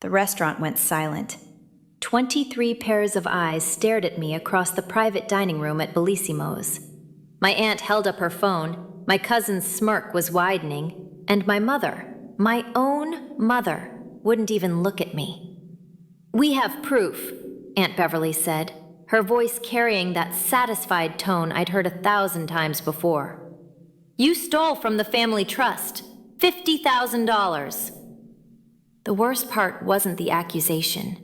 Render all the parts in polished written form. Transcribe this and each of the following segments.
The restaurant went silent. 23 pairs of eyes stared at me across the private dining room at Bellissimo's. My aunt held up her phone, my cousin's smirk was widening, and my mother, my own mother, wouldn't even look at me. "We have proof," Aunt Beverly said, her voice carrying that satisfied tone I'd heard 1,000 times before. "You stole from the family trust. $50,000. The worst part wasn't the accusation.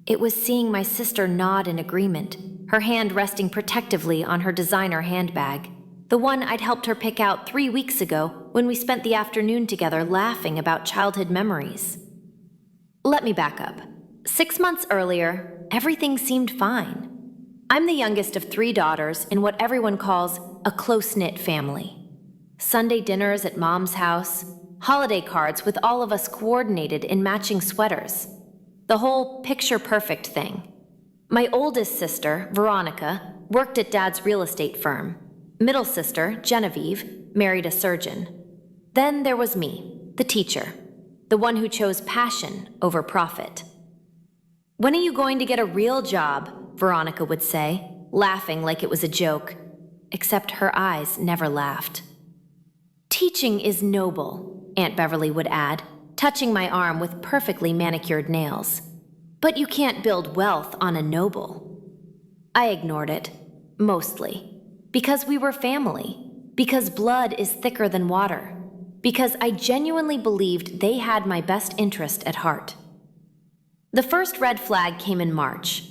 It was seeing my sister nod in agreement, her hand resting protectively on her designer handbag, the one I'd helped her pick out 3 weeks ago when we spent the afternoon together laughing about childhood memories. Let me back up. 6 months earlier, everything seemed fine. I'm the youngest of 3 daughters in what everyone calls a close-knit family. Sunday dinners at Mom's house, holiday cards with all of us coordinated in matching sweaters. The whole picture-perfect thing. My oldest sister, Veronica, worked at Dad's real estate firm. Middle sister, Genevieve, married a surgeon. Then there was me, the teacher, the one who chose passion over profit. "When are you going to get a real job?" Veronica would say, laughing like it was a joke, except her eyes never laughed. "Teaching is noble," Aunt Beverly would add, touching my arm with perfectly manicured nails. "But you can't build wealth on a noble." I ignored it, mostly, because we were family, because blood is thicker than water, because I genuinely believed they had my best interest at heart. The first red flag came in March.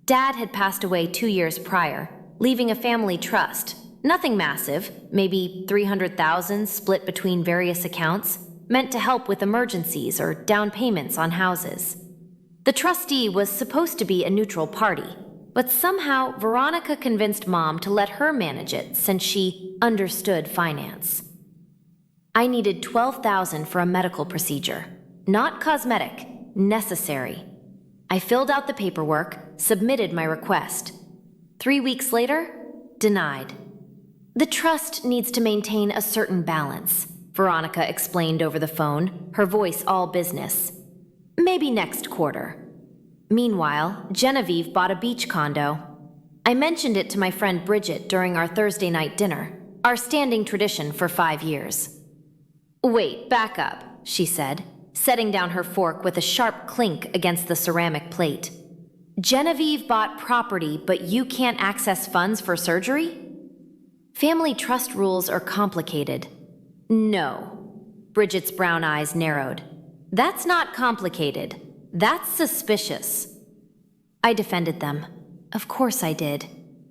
Dad had passed away 2 years prior, leaving a family trust. Nothing massive, maybe $300,000 split between various accounts, meant to help with emergencies or down payments on houses. The trustee was supposed to be a neutral party, but somehow Veronica convinced Mom to let her manage it since she understood finance. I needed $12,000 for a medical procedure. Not cosmetic, necessary. I filled out the paperwork, submitted my request. 3 weeks later, denied. "The trust needs to maintain a certain balance," Veronica explained over the phone, her voice all business. "Maybe next quarter." Meanwhile, Genevieve bought a beach condo. I mentioned it to my friend Bridget during our Thursday night dinner, our standing tradition for 5 years. "Wait, back up," she said, setting down her fork with a sharp clink against the ceramic plate. "Genevieve bought property, but you can't access funds for surgery?" Family trust rules are complicated. "No." Bridget's brown eyes narrowed. "That's not complicated. That's suspicious." I defended them. Of course I did.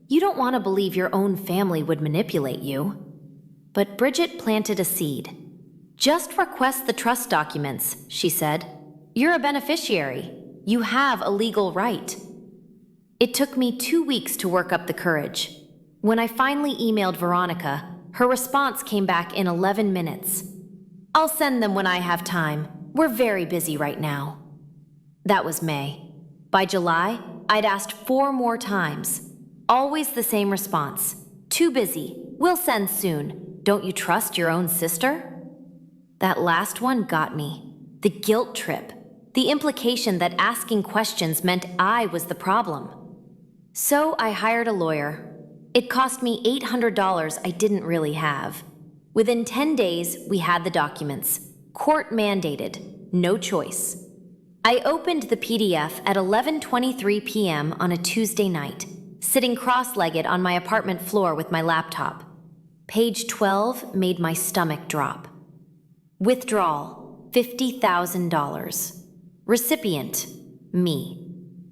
You don't want to believe your own family would manipulate you. But Bridget planted a seed. "Just request the trust documents," she said. "You're a beneficiary. You have a legal right." It took me 2 weeks to work up the courage. When I finally emailed Veronica, her response came back in 11 minutes. "I'll send them when I have time. We're very busy right now." That was May. By July, I'd asked 4 more times. Always the same response. "Too busy. We'll send soon. Don't you trust your own sister?" That last one got me. The guilt trip. The implication that asking questions meant I was the problem. So I hired a lawyer. It cost me $800 I didn't really have. Within 10 days, we had the documents. Court mandated. No choice. I opened the PDF at 11:23 p.m. on a Tuesday night, sitting cross-legged on my apartment floor with my laptop. Page 12 made my stomach drop. Withdrawal, $50,000. Recipient, me.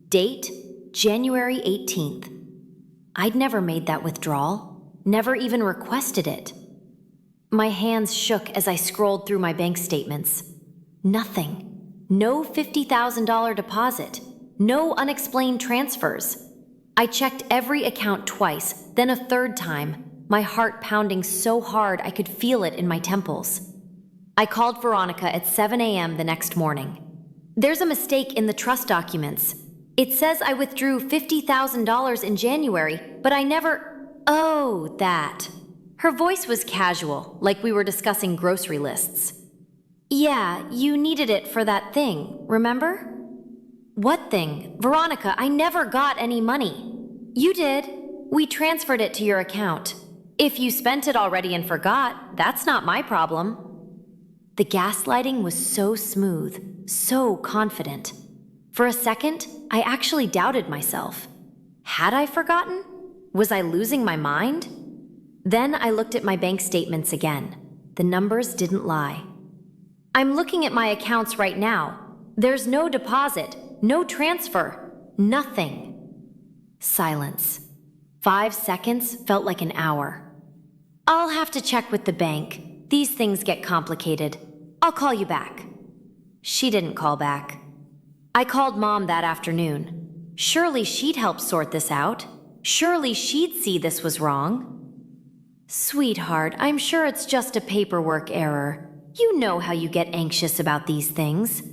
Date, January 18th. I'd never made that withdrawal, never even requested it. My hands shook as I scrolled through my bank statements. Nothing. No $50,000 deposit. No unexplained transfers. I checked every account twice, then a third time, my heart pounding so hard I could feel it in my temples. I called Veronica at 7 a.m. the next morning. "There's a mistake in the trust documents. It says I withdrew $50,000 in January, but I never—" "Oh, that." Her voice was casual, like we were discussing grocery lists. "Yeah, you needed it for that thing, remember? What thing? Veronica, I never got any money. You did. We transferred it to your account. If you spent it already and forgot, that's not my problem. The gaslighting was so smooth, so confident. For a second, I actually doubted myself. Had I forgotten? Was I losing my mind? Then I looked at my bank statements again. The numbers didn't lie. I'm looking at my accounts right now. There's no deposit, no transfer, nothing. Silence. 5 seconds felt like an hour. I'll have to check with the bank. These things get complicated. I'll call you back. She didn't call back. I called Mom that afternoon. Surely she'd help sort this out. Surely she'd see this was wrong. Sweetheart, I'm sure it's just a paperwork error. You know how you get anxious about these things.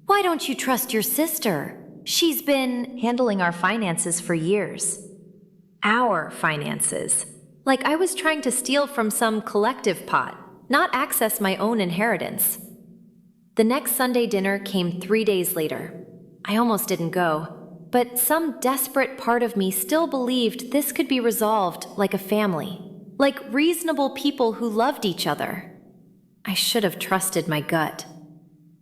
Why don't you trust your sister? She's been handling our finances for years. Our finances. Like I was trying to steal from some collective pot, not access my own inheritance. The next Sunday dinner came 3 days later. I almost didn't go, but some desperate part of me still believed this could be resolved like a family, like reasonable people who loved each other. I should have trusted my gut.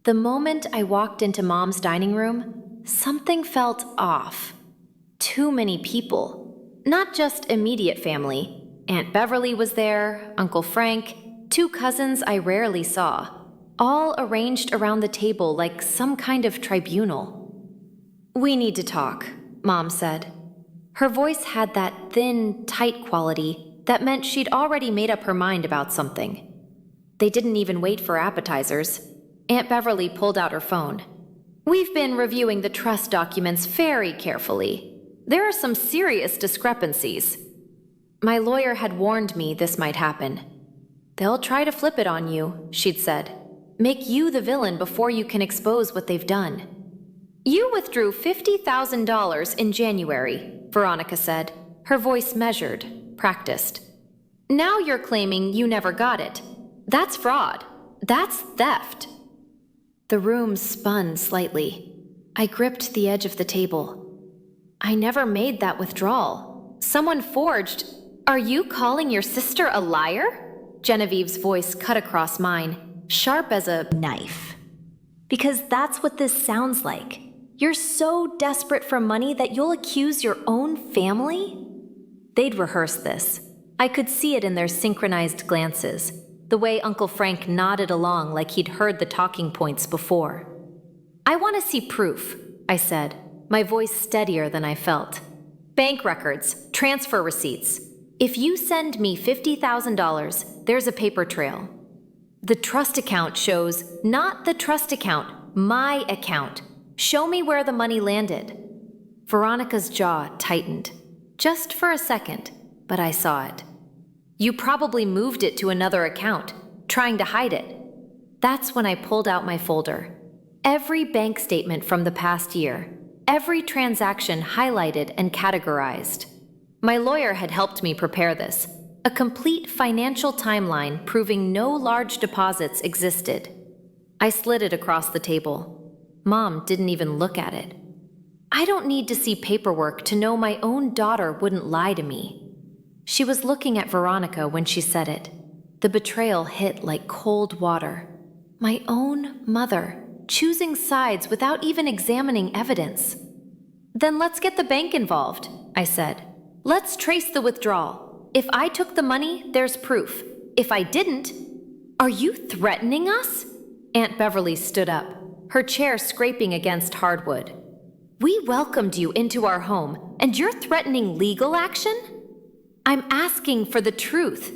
The moment I walked into Mom's dining room, something felt off. Too many people. Not just immediate family. Aunt Beverly was there, Uncle Frank, 2 cousins I rarely saw, all arranged around the table like some kind of tribunal. "We need to talk," Mom said. Her voice had that thin, tight quality that meant she'd already made up her mind about something. They didn't even wait for appetizers. Aunt Beverly pulled out her phone. "We've been reviewing the trust documents very carefully. There are some serious discrepancies. My lawyer had warned me this might happen. They'll try to flip it on you," she'd said. "Make you the villain before you can expose what they've done." "You withdrew $50,000 in January," Veronica said, her voice measured, practiced. "Now you're claiming you never got it. That's fraud. That's theft." The room spun slightly. I gripped the edge of the table. "I never made that withdrawal. Someone forged. Are you calling your sister a liar?" Genevieve's voice cut across mine, sharp as a knife. "Because that's what this sounds like. You're so desperate for money that you'll accuse your own family?" They'd rehearsed this. I could see it in their synchronized glances, the way Uncle Frank nodded along like he'd heard the talking points before. "I want to see proof," I said, my voice steadier than I felt. "Bank records, transfer receipts. If you send me $50,000, there's a paper trail. The trust account shows, not the trust account, my account. Show me where the money landed." Veronica's jaw tightened. Just for a second, but I saw it. "You probably moved it to another account, trying to hide it." That's when I pulled out my folder. Every bank statement from the past year, every transaction highlighted and categorized. My lawyer had helped me prepare this, a complete financial timeline proving no large deposits existed. I slid it across the table. Mom didn't even look at it. I don't need to see paperwork to know my own daughter wouldn't lie to me. She was looking at Veronica when she said it. The betrayal hit like cold water. My own mother, choosing sides without even examining evidence. "Then let's get the bank involved," I said. "Let's trace the withdrawal. If I took the money, there's proof. If I didn't..." "Are you threatening us?" Aunt Beverly stood up, her chair scraping against hardwood. "We welcomed you into our home, and you're threatening legal action?" "I'm asking for the truth.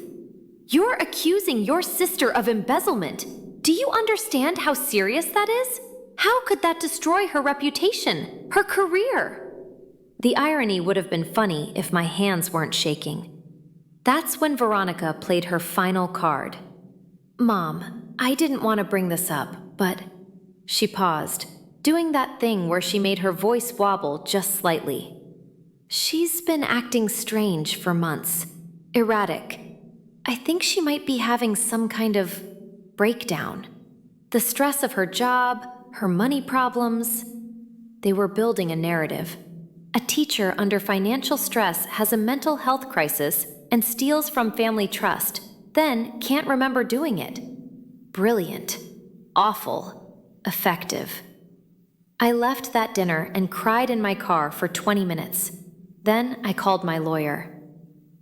You're accusing your sister of embezzlement. Do you understand how serious that is? How could that destroy her reputation, her career?" The irony would have been funny if my hands weren't shaking. That's when Veronica played her final card. "Mom, I didn't want to bring this up, but..." She paused, doing that thing where she made her voice wobble just slightly. "She's been acting strange for months. Erratic. I think she might be having some kind of breakdown. The stress of her job, her money problems..." They were building a narrative. A teacher under financial stress has a mental health crisis and steals from family trust, then can't remember doing it. Brilliant. Awful. Effective. I left that dinner and cried in my car for 20 minutes. Then I called my lawyer.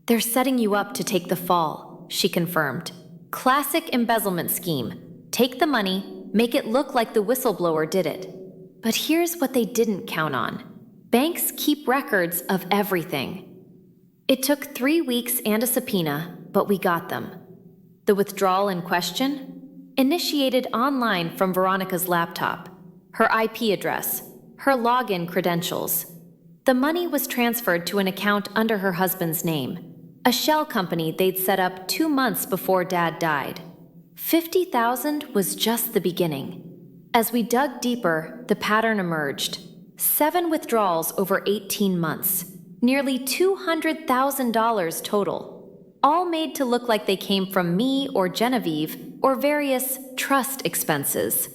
"They're setting you up to take the fall," she confirmed. "Classic embezzlement scheme. Take the money, make it look like the whistleblower did it." But here's what they didn't count on. Banks keep records of everything. It took 3 weeks and a subpoena, but we got them. The withdrawal in question? Initiated online from Veronica's laptop. Her IP address, her login credentials. The money was transferred to an account under her husband's name, a shell company they'd set up 2 months before Dad died. 50,000 was just the beginning. As we dug deeper, the pattern emerged. 7 withdrawals over 18 months, nearly $200,000 total, all made to look like they came from me or Genevieve or various trust expenses,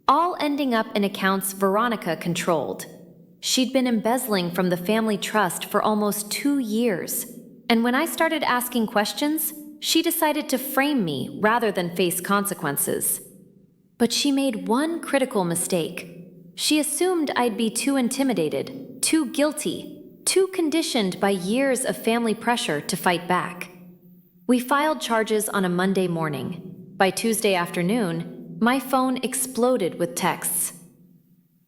all ending up in accounts Veronica controlled. She'd been embezzling from the family trust for almost 2 years, and when I started asking questions, she decided to frame me rather than face consequences. But she made one critical mistake. She assumed I'd be too intimidated, too guilty, too conditioned by years of family pressure to fight back. We filed charges on a Monday morning. By Tuesday afternoon, my phone exploded with texts.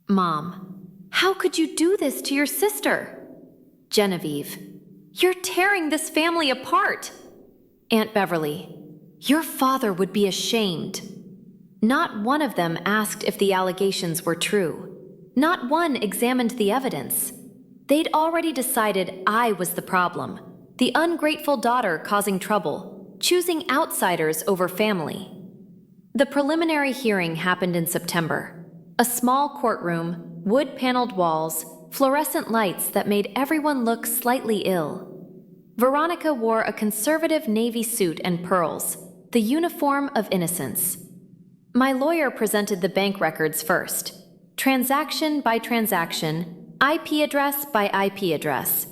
"Mom, how could you do this to your sister?" Genevieve, "You're tearing this family apart." Aunt Beverly, "Your father would be ashamed." Not one of them asked if the allegations were true. Not one examined the evidence. They'd already decided I was the problem, the ungrateful daughter causing trouble, choosing outsiders over family. The preliminary hearing happened in September. A small courtroom, wood-paneled walls, fluorescent lights that made everyone look slightly ill. Veronica wore a conservative navy suit and pearls, the uniform of innocence. My lawyer presented the bank records first, transaction by transaction, IP address by IP address.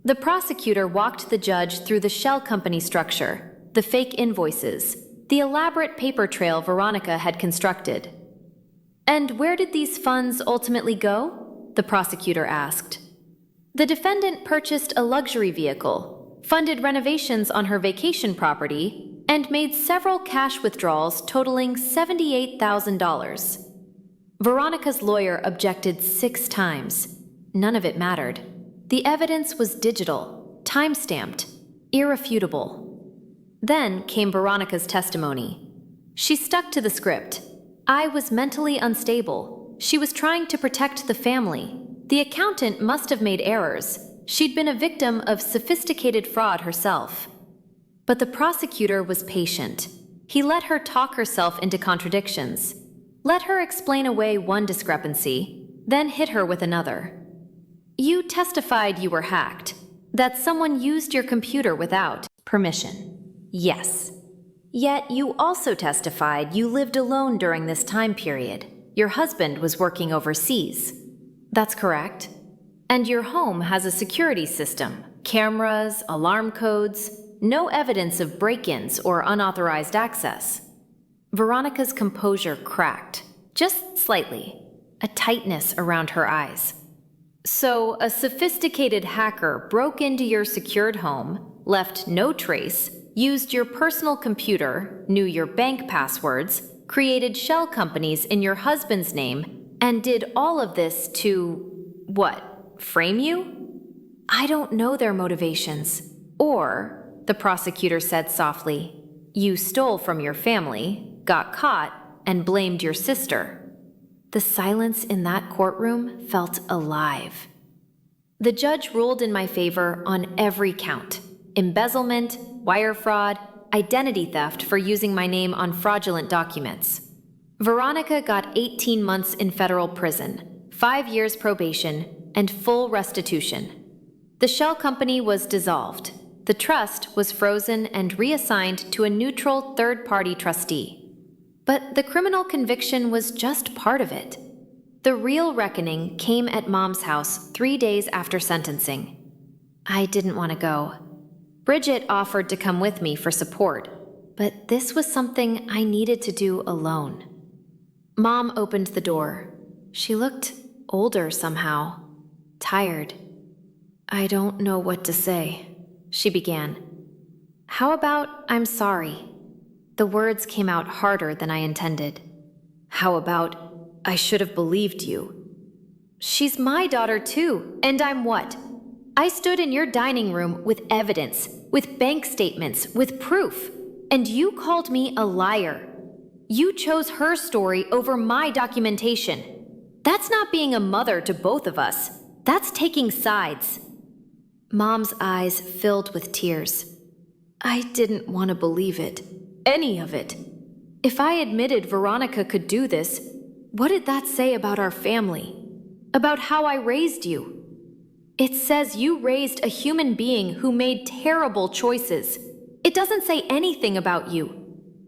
The prosecutor walked the judge through the shell company structure, the fake invoices, the elaborate paper trail Veronica had constructed. "And where did these funds ultimately go?" the prosecutor asked. The defendant purchased a luxury vehicle, funded renovations on her vacation property, and made several cash withdrawals totaling $78,000. Veronica's lawyer objected 6 times. None of it mattered. The evidence was digital, time-stamped, irrefutable. Then came Veronica's testimony. She stuck to the script. I was mentally unstable. She was trying to protect the family. The accountant must have made errors. She'd been a victim of sophisticated fraud herself. But the prosecutor was patient. He let her talk herself into contradictions, let her explain away one discrepancy, then hit her with another. "You testified you were hacked, that someone used your computer without permission." "Yes. Yet you also testified you lived alone during this time period. Your husband was working overseas." "That's correct. And your home has a security system, cameras, alarm codes, no evidence of break-ins or unauthorized access." Veronica's composure cracked, just slightly, a tightness around her eyes. "So a sophisticated hacker broke into your secured home, left no trace, used your personal computer, knew your bank passwords, created shell companies in your husband's name, and did all of this to, what, frame you?" "I don't know their motivations. Or," the prosecutor said softly, "you stole from your family, got caught, and blamed your sister." The silence in that courtroom felt alive. The judge ruled in my favor on every count: embezzlement, wire fraud, identity theft for using my name on fraudulent documents. Veronica got 18 months in federal prison, 5 years probation, and full restitution. The shell company was dissolved. The trust was frozen and reassigned to a neutral third-party trustee. But the criminal conviction was just part of it. The real reckoning came at Mom's house 3 days after sentencing. I didn't want to go. Bridget offered to come with me for support, but this was something I needed to do alone. Mom opened the door. She looked older somehow, tired. "I don't know what to say," she began. "How about I'm sorry?" The words came out harder than I intended. "How about I should have believed you?" "She's my daughter too, and I'm what? I stood in your dining room with evidence, with bank statements, with proof, and you called me a liar. You chose her story over my documentation. That's not being a mother to both of us. That's taking sides." Mom's eyes filled with tears. I didn't want to believe it. Any of it. If I admitted Veronica could do this, what did that say about our family? About how I raised you? It says you raised a human being who made terrible choices. It doesn't say anything about you,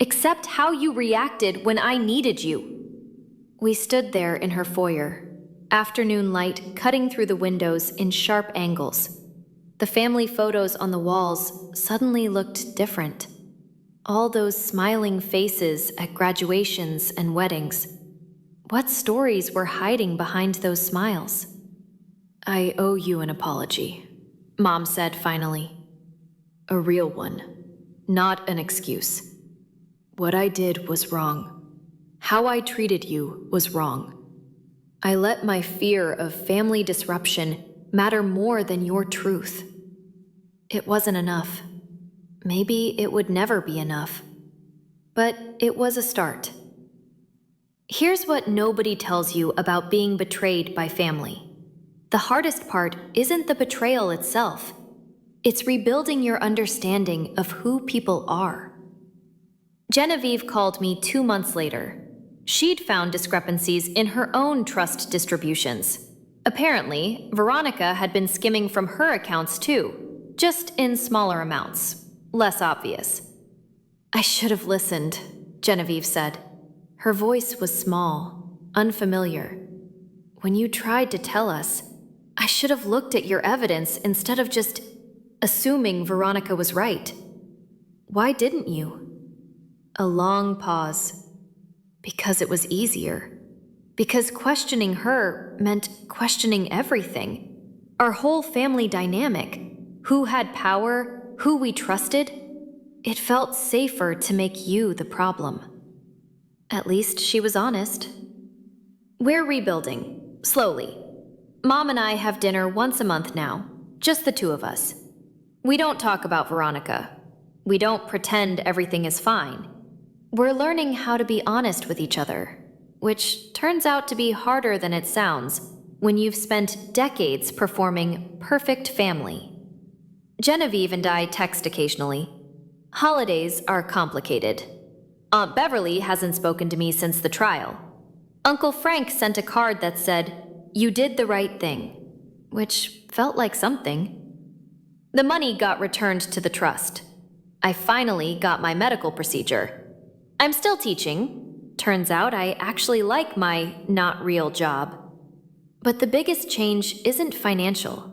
except how you reacted when I needed you. We stood there in her foyer, afternoon light cutting through the windows in sharp angles. The family photos on the walls suddenly looked different. All those smiling faces at graduations and weddings. What stories were hiding behind those smiles? "I owe you an apology," Mom said finally. "A real one, not an excuse. What I did was wrong. How I treated you was wrong. I let my fear of family disruption matter more than your truth. It wasn't enough. Maybe it would never be enough. But it was a start." Here's what nobody tells you about being betrayed by family. The hardest part isn't the betrayal itself. It's rebuilding your understanding of who people are. Genevieve called me 2 months later. She'd found discrepancies in her own trust distributions. Apparently, Veronica had been skimming from her accounts too, just in smaller amounts, less obvious. "I should have listened," Genevieve said. Her voice was small, unfamiliar. "When you tried to tell us, I should have looked at your evidence instead of just assuming Veronica was right. Why didn't you?" A long pause. Because it was easier. Because questioning her meant questioning everything. Our whole family dynamic. Who had power, who we trusted. It felt safer to make you the problem. At least she was honest. "We're rebuilding, slowly. Mom and I have dinner once a month now, just the two of us. We don't talk about Veronica. We don't pretend everything is fine. We're learning how to be honest with each other, which turns out to be harder than it sounds when you've spent decades performing perfect family." Genevieve and I text occasionally. Holidays are complicated. Aunt Beverly hasn't spoken to me since the trial. Uncle Frank sent a card that said, "You did the right thing," which felt like something. The money got returned to the trust. I finally got my medical procedure. I'm still teaching. Turns out I actually like my not real job. But the biggest change isn't financial.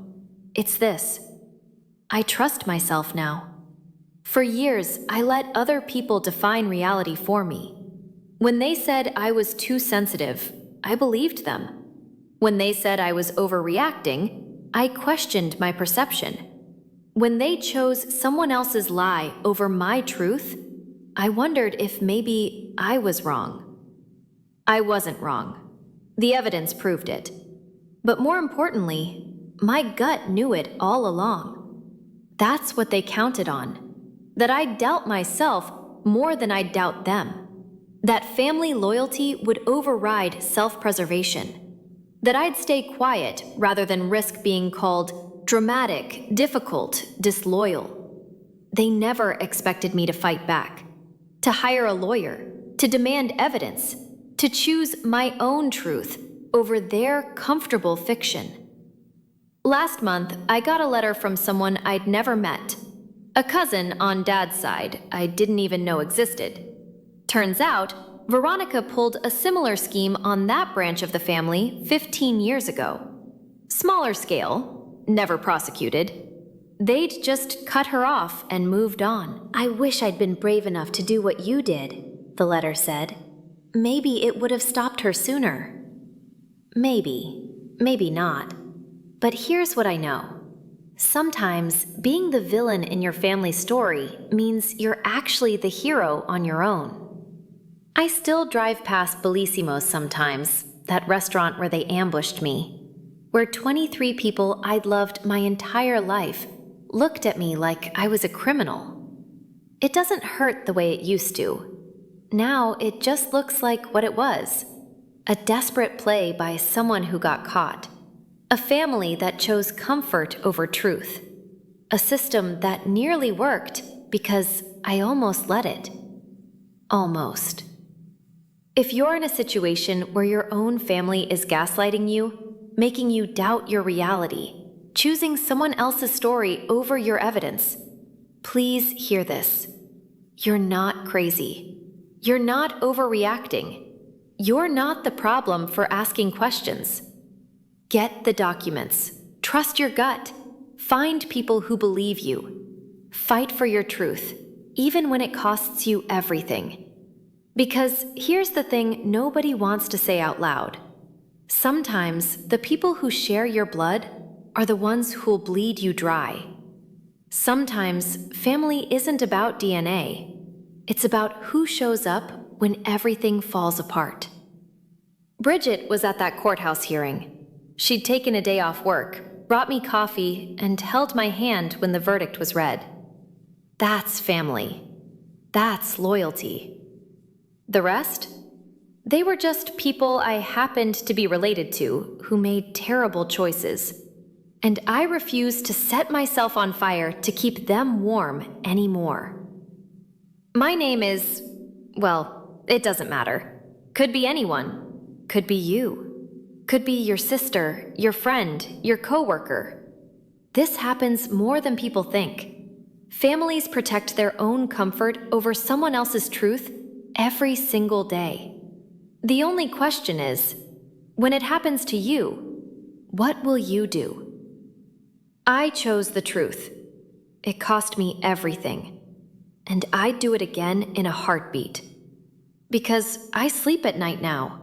It's this. I trust myself now. For years, I let other people define reality for me. When they said I was too sensitive, I believed them. When they said I was overreacting, I questioned my perception. When they chose someone else's lie over my truth, I wondered if maybe I was wrong. I wasn't wrong. The evidence proved it. But more importantly, my gut knew it all along. That's what they counted on. That I'd doubt myself more than I'd doubt them. That family loyalty would override self-preservation. That I'd stay quiet rather than risk being called dramatic, difficult, disloyal. They never expected me to fight back, to hire a lawyer, to demand evidence, to choose my own truth over their comfortable fiction. Last month, I got a letter from someone I'd never met. A cousin on Dad's side I didn't even know existed. Turns out, Veronica pulled a similar scheme on that branch of the family 15 years ago. Smaller scale, never prosecuted. They'd just cut her off and moved on. I wish I'd been brave enough to do what you did, the letter said. Maybe it would have stopped her sooner. Maybe not. But here's what I know. Sometimes being the villain in your family story means you're actually the hero on your own. I still drive past Bellisimo's sometimes, that restaurant where they ambushed me, where 23 people I'd loved my entire life looked at me like I was a criminal. It doesn't hurt the way it used to. Now it just looks like what it was, a desperate play by someone who got caught. A family that chose comfort over truth. A system that nearly worked because I almost let it. Almost. If you're in a situation where your own family is gaslighting you, making you doubt your reality, choosing someone else's story over your evidence, please hear this. You're not crazy. You're not overreacting. You're not the problem for asking questions. Get the documents. Trust your gut. Find people who believe you. Fight for your truth, even when it costs you everything. Because here's the thing nobody wants to say out loud. Sometimes the people who share your blood are the ones who'll bleed you dry. Sometimes family isn't about DNA. It's about who shows up when everything falls apart. Bridget was at that courthouse hearing. She'd taken a day off work, brought me coffee, and held my hand when the verdict was read. That's family. That's loyalty. The rest? They were just people I happened to be related to who made terrible choices. And I refused to set myself on fire to keep them warm anymore. My name is, well, it doesn't matter. Could be anyone. Could be you. Could be your sister, your friend, your coworker. This happens more than people think. Families protect their own comfort over someone else's truth every single day. The only question is, when it happens to you, what will you do? I chose the truth. It cost me everything. And I'd do it again in a heartbeat. Because I sleep at night now.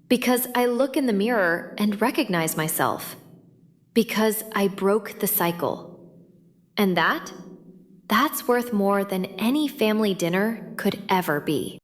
Because I look in the mirror and recognize myself. Because I broke the cycle. And that's worth more than any family dinner could ever be.